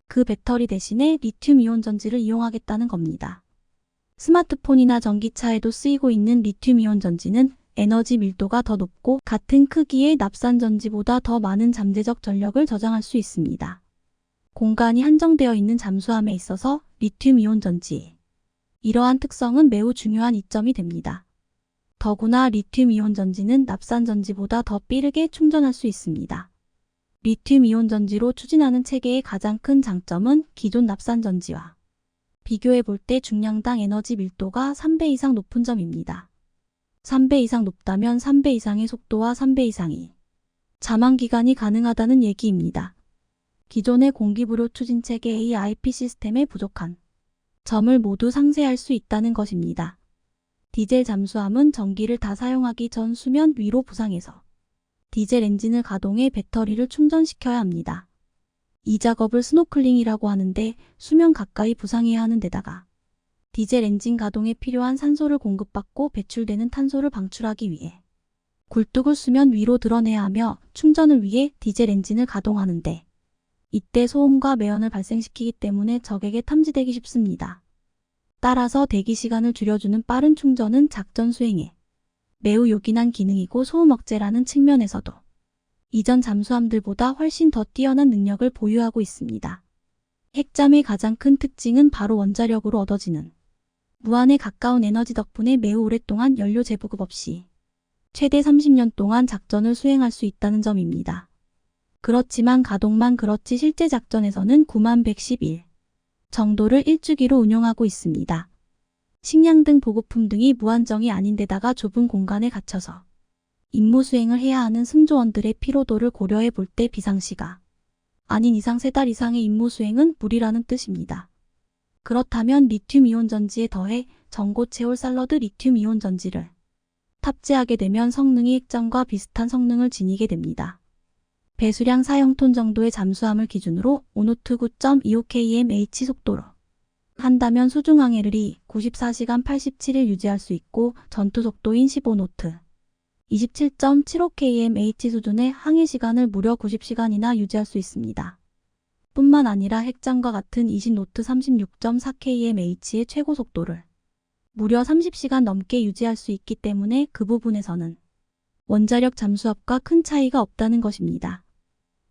그 배터리 대신에 리튬이온 전지를 이용하겠다는 겁니다. 스마트폰이나 전기차에도 쓰이고 있는 리튬이온 전지는 에너지 밀도가 더 높고 같은 크기의 납산 전지보다 더 많은 잠재적 전력을 저장할 수 있습니다. 공간이 한정되어 있는 잠수함에 있어서 리튬이온 전지 이러한 특성은 매우 중요한 이점이 됩니다. 더구나 리튬이온 전지는 납산 전지보다 더 빠르게 충전할 수 있습니다. 리튬이온 전지로 추진하는 체계의 가장 큰 장점은 기존 납산 전지와 비교해 볼 때 중량당 에너지 밀도가 3배 이상 높은 점입니다. 3배 이상 높다면 3배 이상의 속도와 3배 이상의 자망 기간이 가능하다는 얘기입니다. 기존의 공기부료 추진 체계의 IP 시스템에 부족한 점을 모두 상쇄할 수 있다는 것입니다. 디젤 잠수함은 전기를 다 사용하기 전 수면 위로 부상해서 디젤 엔진을 가동해 배터리를 충전시켜야 합니다. 이 작업을 스노클링이라고 하는데 수면 가까이 부상해야 하는 데다가 디젤 엔진 가동에 필요한 산소를 공급받고 배출되는 탄소를 방출하기 위해 굴뚝을 수면 위로 드러내야 하며 충전을 위해 디젤 엔진을 가동하는데 이때 소음과 매연을 발생시키기 때문에 적에게 탐지되기 쉽습니다. 따라서 대기 시간을 줄여주는 빠른 충전은 작전 수행에 매우 요긴한 기능이고 소음 억제라는 측면에서도 이전 잠수함들보다 훨씬 더 뛰어난 능력을 보유하고 있습니다. 핵잠의 가장 큰 특징은 바로 원자력으로 얻어지는 무한에 가까운 에너지 덕분에 매우 오랫동안 연료 재보급 없이 최대 30년 동안 작전을 수행할 수 있다는 점입니다. 그렇지만 가동만 그렇지 실제 작전에서는 9111 정도를 일주기로 운용하고 있습니다. 식량 등 보급품 등이 무한정이 아닌데다가 좁은 공간에 갇혀서 임무 수행을 해야 하는 승조원들의 피로도를 고려해 볼 때 비상시가 아닌 이상 3달 이상의 임무 수행은 무리라는 뜻입니다. 그렇다면 리튬이온 전지에 더해 전고체올 살러드 리튬이온 전지를 탑재하게 되면 성능이 핵잠과 비슷한 성능을 지니게 됩니다. 배수량 4형톤 정도의 잠수함을 기준으로 오노트 9.25kmh 속도로 한다면 수중항해를 94시간 87일 유지할 수 있고 전투 속도인 15노트 27.75kmh 수준의 항해 시간을 무려 90시간이나 유지할 수 있습니다. 뿐만 아니라 핵잠과 같은 20노트 36.4kmh의 최고 속도를 무려 30시간 넘게 유지할 수 있기 때문에 그 부분에서는 원자력 잠수함과 큰 차이가 없다는 것입니다.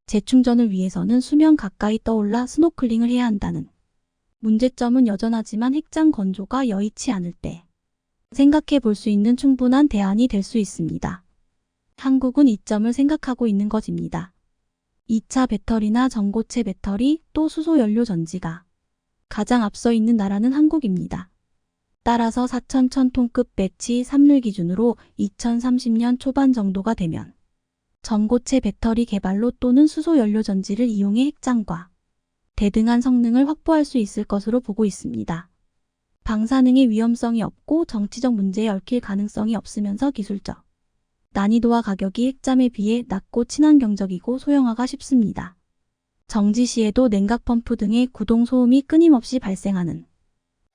재충전을 위해서는 수면 가까이 떠올라 스노클링을 해야 한다는 문제점은 여전하지만 핵잠 건조가 여의치 않을 때 생각해 볼 수 있는 충분한 대안이 될 수 있습니다. 한국은 이 점을 생각하고 있는 것입니다. 2차 배터리나 전고체 배터리 또 수소연료 전지가 가장 앞서 있는 나라는 한국입니다. 따라서 4,000톤급 배치 3를 기준으로 2030년 초반 정도가 되면 전고체 배터리 개발로 또는 수소연료 전지를 이용해 핵잠과 대등한 성능을 확보할 수 있을 것으로 보고 있습니다. 방사능의 위험성이 없고 정치적 문제에 얽힐 가능성이 없으면서 기술적 난이도와 가격이 핵잠에 비해 낮고 친환경적이고 소형화가 쉽습니다. 정지 시에도 냉각 펌프 등의 구동 소음이 끊임없이 발생하는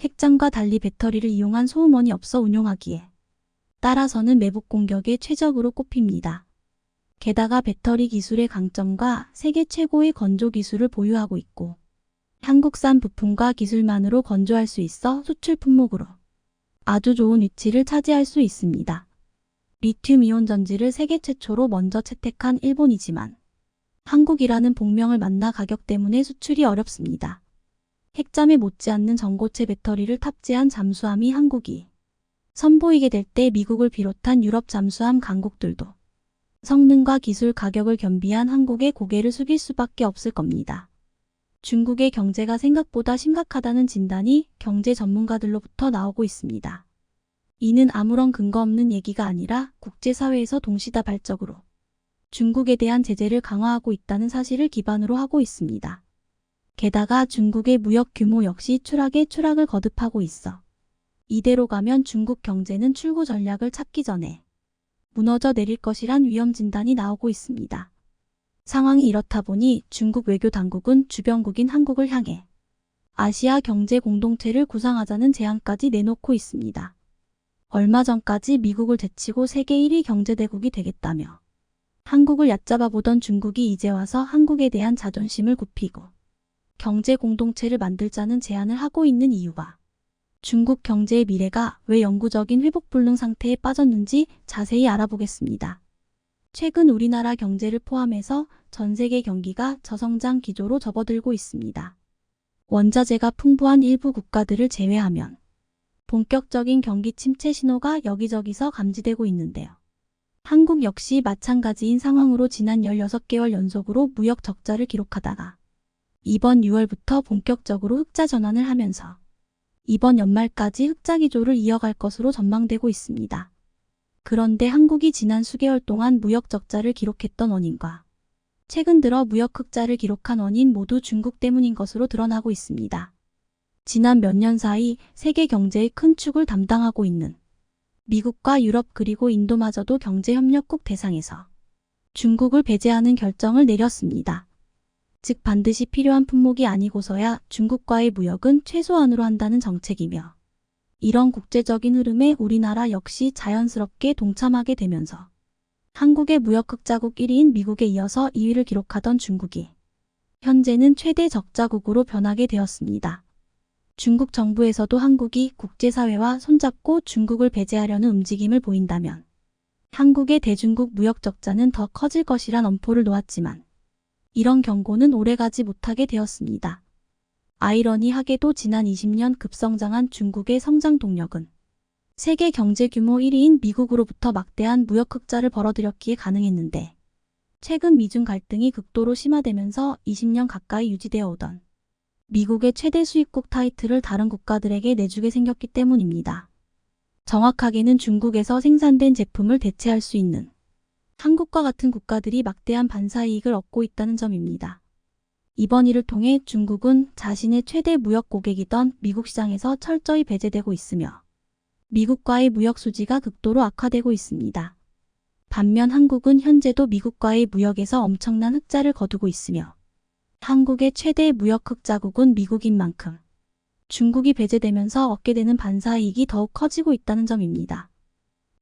핵잠과 달리 배터리를 이용한 소음원이 없어 운용하기에 따라서는 매복 공격에 최적으로 꼽힙니다. 게다가 배터리 기술의 강점과 세계 최고의 건조 기술을 보유하고 있고 한국산 부품과 기술만으로 건조할 수 있어 수출 품목으로 아주 좋은 위치를 차지할 수 있습니다. 리튬이온 전지를 세계 최초로 먼저 채택한 일본이지만 한국이라는 복명을 만나 가격 때문에 수출이 어렵습니다. 핵잠에 못지않는 전고체 배터리를 탑재한 잠수함이 한국이 선보이게 될 때 미국을 비롯한 유럽 잠수함 강국들도 성능과 기술 가격을 겸비한 한국에 고개를 숙일 수밖에 없을 겁니다. 중국의 경제가 생각보다 심각하다는 진단이 경제 전문가들로부터 나오고 있습니다. 이는 아무런 근거 없는 얘기가 아니라 국제사회에서 동시다발적으로 중국에 대한 제재를 강화하고 있다는 사실을 기반으로 하고 있습니다. 게다가 중국의 무역 규모 역시 추락에 추락을 거듭하고 있어 이대로 가면 중국 경제는 출구 전략을 찾기 전에 무너져 내릴 것이란 위험 진단이 나오고 있습니다. 상황이 이렇다 보니 중국 외교 당국은 주변국인 한국을 향해 아시아 경제 공동체를 구상하자는 제안까지 내놓고 있습니다. 얼마 전까지 미국을 제치고 세계 1위 경제대국이 되겠다며 한국을 얕잡아 보던 중국이 이제 와서 한국에 대한 자존심을 굽히고 경제 공동체를 만들자는 제안을 하고 있는 이유와 중국 경제의 미래가 왜 영구적인 회복불능 상태에 빠졌는지 자세히 알아보겠습니다. 최근 우리나라 경제를 포함해서 전 세계 경기가 저성장 기조로 접어들고 있습니다. 원자재가 풍부한 일부 국가들을 제외하면 본격적인 경기 침체 신호가 여기저기서 감지되고 있는데요. 한국 역시 마찬가지인 상황으로 지난 16개월 연속으로 무역 적자를 기록하다가 이번 6월부터 본격적으로 흑자 전환을 하면서 이번 연말까지 흑자 기조를 이어갈 것으로 전망되고 있습니다. 그런데 한국이 지난 수개월 동안 무역 적자를 기록했던 원인과 최근 들어 무역 흑자를 기록한 원인 모두 중국 때문인 것으로 드러나고 있습니다. 지난 몇 년 사이 세계 경제의 큰 축을 담당하고 있는 미국과 유럽 그리고 인도마저도 경제협력국 대상에서 중국을 배제하는 결정을 내렸습니다. 즉 반드시 필요한 품목이 아니고서야 중국과의 무역은 최소한으로 한다는 정책이며 이런 국제적인 흐름에 우리나라 역시 자연스럽게 동참하게 되면서 한국의 무역 흑자국 1위인 미국에 이어서 2위를 기록하던 중국이 현재는 최대 적자국으로 변하게 되었습니다. 중국 정부에서도 한국이 국제사회와 손잡고 중국을 배제하려는 움직임을 보인다면 한국의 대중국 무역 적자는 더 커질 것이란 엄포를 놓았지만 이런 경고는 오래가지 못하게 되었습니다. 아이러니하게도 지난 20년 급성장한 중국의 성장 동력은 세계 경제 규모 1위인 미국으로부터 막대한 무역 흑자를 벌어들였기에 가능했는데 최근 미중 갈등이 극도로 심화되면서 20년 가까이 유지되어 오던 미국의 최대 수입국 타이틀을 다른 국가들에게 내주게 생겼기 때문입니다. 정확하게는 중국에서 생산된 제품을 대체할 수 있는 한국과 같은 국가들이 막대한 반사이익을 얻고 있다는 점입니다. 이번 일을 통해 중국은 자신의 최대 무역 고객이던 미국 시장에서 철저히 배제되고 있으며 미국과의 무역 수지가 극도로 악화되고 있습니다. 반면 한국은 현재도 미국과의 무역에서 엄청난 흑자를 거두고 있으며 한국의 최대 무역 흑자국은 미국인 만큼 중국이 배제되면서 얻게 되는 반사이익이 더욱 커지고 있다는 점입니다.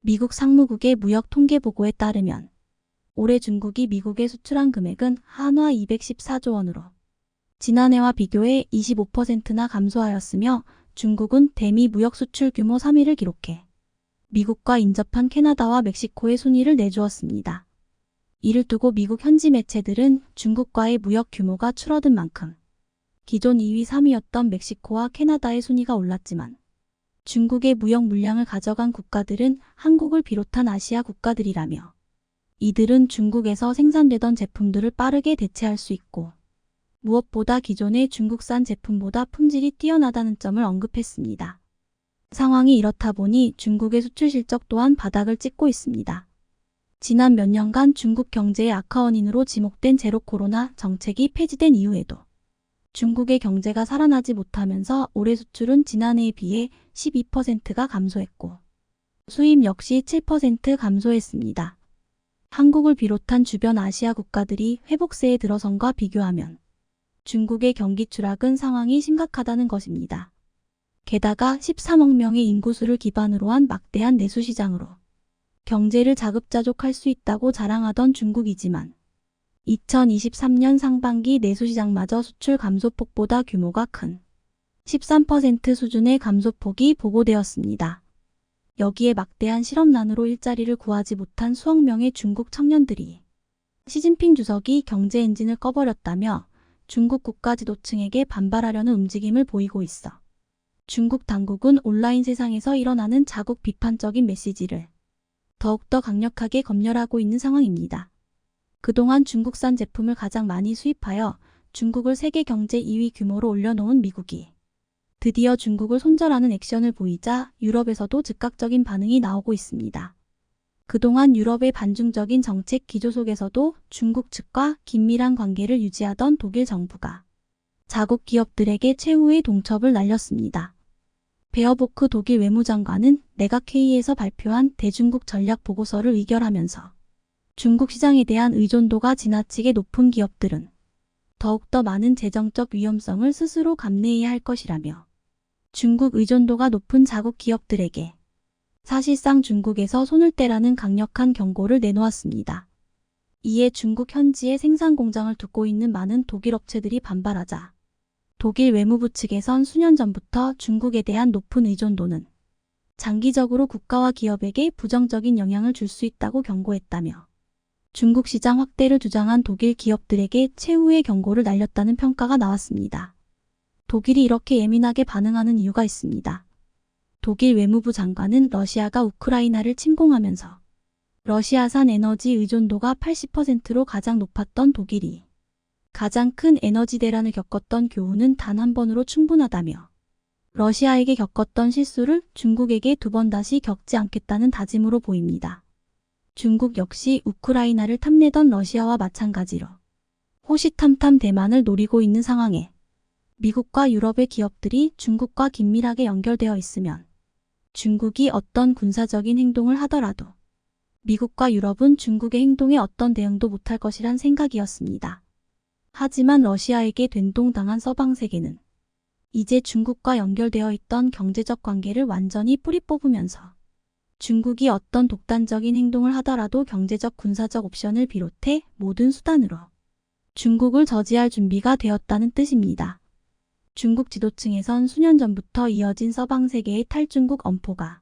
미국 상무국의 무역 통계보고에 따르면 올해 중국이 미국에 수출한 금액은 한화 214조 원으로 지난해와 비교해 25%나 감소하였으며 중국은 대미 무역 수출 규모 3위를 기록해 미국과 인접한 캐나다와 멕시코의 순위를 내주었습니다. 이를 두고 미국 현지 매체들은 중국과의 무역 규모가 줄어든 만큼 기존 2위, 3위였던 멕시코와 캐나다의 순위가 올랐지만 중국의 무역 물량을 가져간 국가들은 한국을 비롯한 아시아 국가들이라며 이들은 중국에서 생산되던 제품들을 빠르게 대체할 수 있고 무엇보다 기존의 중국산 제품보다 품질이 뛰어나다는 점을 언급했습니다. 상황이 이렇다 보니 중국의 수출 실적 또한 바닥을 찍고 있습니다. 지난 몇 년간 중국 경제의 악화 원인으로 지목된 제로 코로나 정책이 폐지된 이후에도 중국의 경제가 살아나지 못하면서 올해 수출은 지난해에 비해 12%가 감소했고 수입 역시 7% 감소했습니다. 한국을 비롯한 주변 아시아 국가들이 회복세에 들어선과 비교하면 중국의 경기 추락은 상황이 심각하다는 것입니다. 게다가 13억 명의 인구수를 기반으로 한 막대한 내수시장으로 경제를 자급자족할 수 있다고 자랑하던 중국이지만 2023년 상반기 내수시장마저 수출 감소폭보다 규모가 큰 13% 수준의 감소폭이 보고되었습니다. 여기에 막대한 실업난으로 일자리를 구하지 못한 수억 명의 중국 청년들이 시진핑 주석이 경제 엔진을 꺼버렸다며 중국 국가 지도층에게 반발하려는 움직임을 보이고 있어 중국 당국은 온라인 세상에서 일어나는 자국 비판적인 메시지를 더욱더 강력하게 검열하고 있는 상황입니다. 그동안 중국산 제품을 가장 많이 수입하여 중국을 세계 경제 2위 규모로 올려놓은 미국이 드디어 중국을 손절하는 액션을 보이자 유럽에서도 즉각적인 반응이 나오고 있습니다. 그동안 유럽의 반중적인 정책 기조 속에서도 중국 측과 긴밀한 관계를 유지하던 독일 정부가 자국 기업들에게 최후의 동첩을 날렸습니다. 베어보크 독일 외무장관은 내각회의에서 발표한 대중국 전략 보고서를 의결하면서 중국 시장에 대한 의존도가 지나치게 높은 기업들은 더욱더 많은 재정적 위험성을 스스로 감내해야 할 것이라며 중국 의존도가 높은 자국 기업들에게 사실상 중국에서 손을 떼라는 강력한 경고를 내놓았습니다. 이에 중국 현지에 생산 공장을 두고 있는 많은 독일 업체들이 반발하자 독일 외무부 측에선 수년 전부터 중국에 대한 높은 의존도는 장기적으로 국가와 기업에게 부정적인 영향을 줄 수 있다고 경고했다며 중국 시장 확대를 주장한 독일 기업들에게 최후의 경고를 날렸다는 평가가 나왔습니다. 독일이 이렇게 예민하게 반응하는 이유가 있습니다. 독일 외무부 장관은 러시아가 우크라이나를 침공하면서 러시아산 에너지 의존도가 80%로 가장 높았던 독일이 가장 큰 에너지 대란을 겪었던 교훈은 단 한 번으로 충분하다며 러시아에게 겪었던 실수를 중국에게 두 번 다시 겪지 않겠다는 다짐으로 보입니다. 중국 역시 우크라이나를 탐내던 러시아와 마찬가지로 호시탐탐 대만을 노리고 있는 상황에 미국과 유럽의 기업들이 중국과 긴밀하게 연결되어 있으면 중국이 어떤 군사적인 행동을 하더라도 미국과 유럽은 중국의 행동에 어떤 대응도 못할 것이란 생각이었습니다. 하지만 러시아에게 된동당한 서방 세계는 이제 중국과 연결되어 있던 경제적 관계를 완전히 뿌리 뽑으면서 중국이 어떤 독단적인 행동을 하더라도 경제적 군사적 옵션을 비롯해 모든 수단으로 중국을 저지할 준비가 되었다는 뜻입니다. 중국 지도층에선 수년 전부터 이어진 서방 세계의 탈중국 엄포가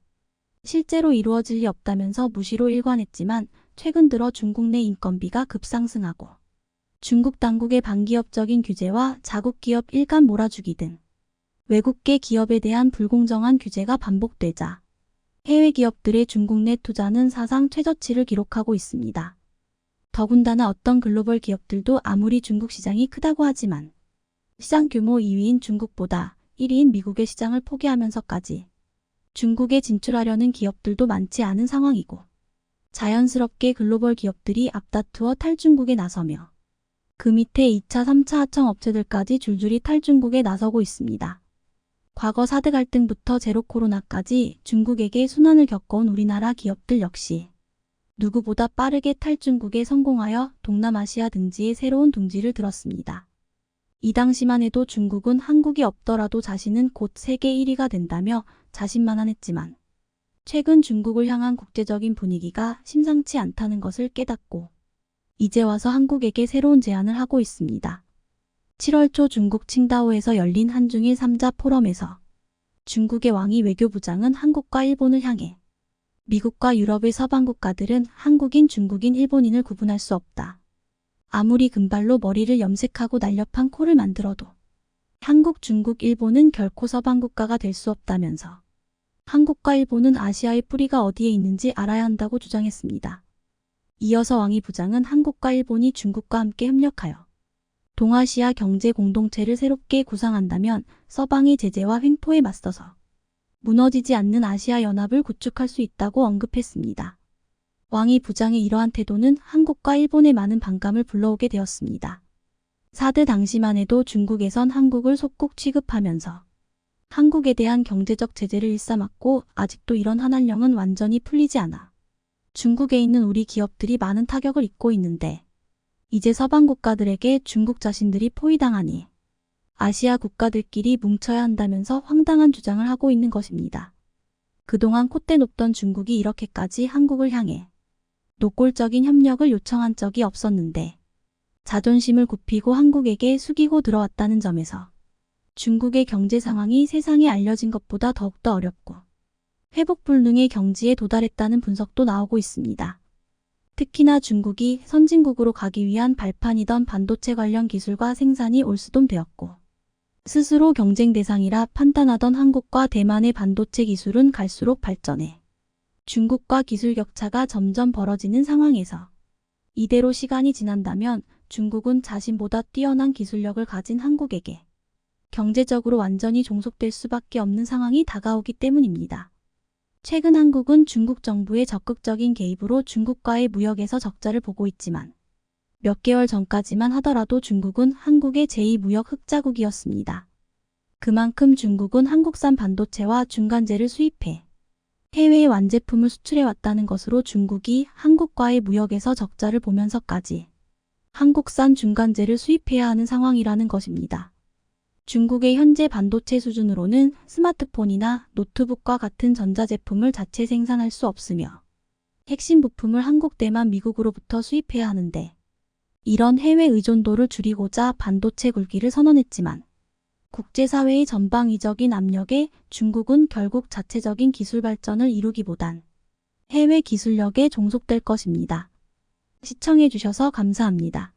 실제로 이루어질 리 없다면서 무시로 일관했지만 최근 들어 중국 내 인건비가 급상승하고 중국 당국의 반기업적인 규제와 자국 기업 일감 몰아주기 등 외국계 기업에 대한 불공정한 규제가 반복되자 해외 기업들의 중국 내 투자는 사상 최저치를 기록하고 있습니다. 더군다나 어떤 글로벌 기업들도 아무리 중국 시장이 크다고 하지만 시장 규모 2위인 중국보다 1위인 미국의 시장을 포기하면서까지 중국에 진출하려는 기업들도 많지 않은 상황이고 자연스럽게 글로벌 기업들이 앞다투어 탈중국에 나서며 그 밑에 2차, 3차 하청 업체들까지 줄줄이 탈중국에 나서고 있습니다. 과거 사드 갈등부터 제로 코로나까지 중국에게 순환을 겪어온 우리나라 기업들 역시 누구보다 빠르게 탈중국에 성공하여 동남아시아 등지에 새로운 둥지를 들었습니다. 이 당시만 해도 중국은 한국이 없더라도 자신은 곧 세계 1위가 된다며 자신만만했지만 최근 중국을 향한 국제적인 분위기가 심상치 않다는 것을 깨닫고 이제 와서 한국에게 새로운 제안을 하고 있습니다. 7월 초 중국 칭다오에서 열린 한중일 3자 포럼에서 중국의 왕이 외교부장은 한국과 일본을 향해 미국과 유럽의 서방 국가들은 한국인, 중국인, 일본인을 구분할 수 없다. 아무리 금발로 머리를 염색하고 날렵한 코를 만들어도 한국, 중국, 일본은 결코 서방 국가가 될 수 없다면서 한국과 일본은 아시아의 뿌리가 어디에 있는지 알아야 한다고 주장했습니다. 이어서 왕이 부장은 한국과 일본이 중국과 함께 협력하여 동아시아 경제 공동체를 새롭게 구상한다면 서방의 제재와 횡포에 맞서서 무너지지 않는 아시아 연합을 구축할 수 있다고 언급했습니다. 왕이 부장의 이러한 태도는 한국과 일본의 많은 반감을 불러오게 되었습니다. 사드 당시만 해도 중국에선 한국을 속국 취급하면서 한국에 대한 경제적 제재를 일삼았고 아직도 이런 한한령은 완전히 풀리지 않아 중국에 있는 우리 기업들이 많은 타격을 입고 있는데 이제 서방 국가들에게 중국 자신들이 포위당하니 아시아 국가들끼리 뭉쳐야 한다면서 황당한 주장을 하고 있는 것입니다. 그동안 콧대 높던 중국이 이렇게까지 한국을 향해 노골적인 협력을 요청한 적이 없었는데 자존심을 굽히고 한국에게 숙이고 들어왔다는 점에서 중국의 경제 상황이 세상에 알려진 것보다 더욱더 어렵고 회복 불능의 경지에 도달했다는 분석도 나오고 있습니다. 특히나 중국이 선진국으로 가기 위한 발판이던 반도체 관련 기술과 생산이 올스톱되었고 스스로 경쟁 대상이라 판단하던 한국과 대만의 반도체 기술은 갈수록 발전해 중국과 기술 격차가 점점 벌어지는 상황에서 이대로 시간이 지난다면 중국은 자신보다 뛰어난 기술력을 가진 한국에게 경제적으로 완전히 종속될 수밖에 없는 상황이 다가오기 때문입니다. 최근 한국은 중국 정부의 적극적인 개입으로 중국과의 무역에서 적자를 보고 있지만 몇 개월 전까지만 하더라도 중국은 한국의 제2무역 흑자국이었습니다. 그만큼 중국은 한국산 반도체와 중간재를 수입해 해외에 완제품을 수출해왔다는 것으로 중국이 한국과의 무역에서 적자를 보면서까지 한국산 중간재를 수입해야 하는 상황이라는 것입니다. 중국의 현재 반도체 수준으로는 스마트폰이나 노트북과 같은 전자제품을 자체 생산할 수 없으며 핵심 부품을 한국, 대만, 미국으로부터 수입해야 하는데 이런 해외 의존도를 줄이고자 반도체 굴기를 선언했지만 국제사회의 전방위적인 압력에 중국은 결국 자체적인 기술 발전을 이루기보단 해외 기술력에 종속될 것입니다. 시청해 주셔서 감사합니다.